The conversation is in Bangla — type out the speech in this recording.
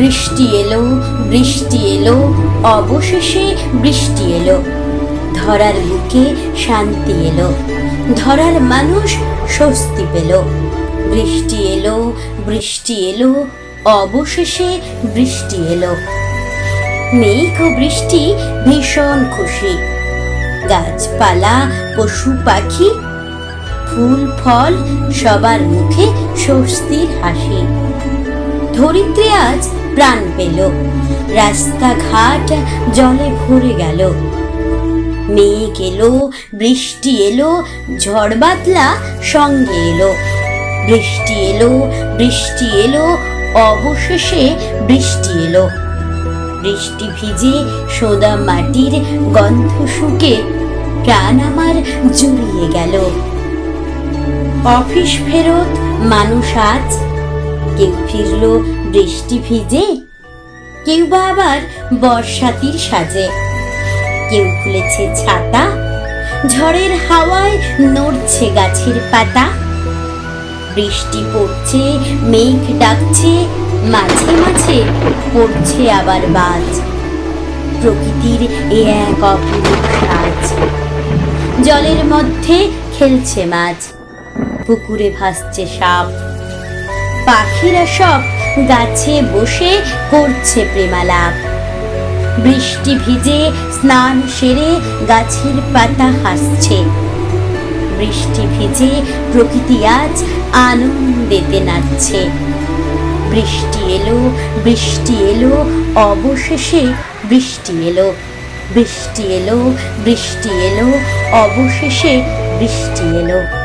বৃষ্টি এলো, বৃষ্টি এলো, অবশেষে বৃষ্টি এলো। ধরার বুকে শান্তি এলো, ধরার মানুষ স্বস্তি পেল। বৃষ্টি এলো, বৃষ্টি এলো, অবশেষে বৃষ্টি এলো। মেঘ ও বৃষ্টি ভীষণ খুশি। গাছপালা, পশু পাখি, ফুল ফল, সবার মুখে স্বস্তির হাসি। ধরিত্রী আজ প্রাণ পেল, রাস্তাঘাট জলে ভরে গেল। মেঘ এলো, বৃষ্টি এলো, ঝড় বাদলা সঙ্গে এলো। বৃষ্টি এলো, বৃষ্টি এলো, অবশেষে বৃষ্টি এলো। বৃষ্টি ভিজে সোদা মাটির গন্ধ শুকে প্রাণ আমার জুড়িয়ে গেল। অফিস ফেরত মানুষ আজ, কেউ ফিরল বৃষ্টি ভিজে, কেউ বা আবার বর্ষাতির সাজে। কেউ খুলেছে ছাতা, ঝড়ের হাওয়ায় নড়ছে গাছের পাতা। বৃষ্টি পড়ছে, মেঘ ডাকছে, মাঝে মাঝে পড়ছে আবার বাজ। প্রকৃতির এ এক অপরূপ সাজ। জলের মধ্যে খেলছে মাছ, পুকুরে ভাসছে সাপ। পাখিরা সব গাছে বসে করছে প্রেমালাপ। বৃষ্টি ভিজে স্নান সেরে গাছের পাতা হাসছে। বৃষ্টি ভিজে প্রকৃতি আজ আনন্দেতে নাচছে। বৃষ্টি এলো, বৃষ্টি এলো, অবশেষে বৃষ্টি এলো। বৃষ্টি এলো, বৃষ্টি এলো, অবশেষে বৃষ্টি এলো।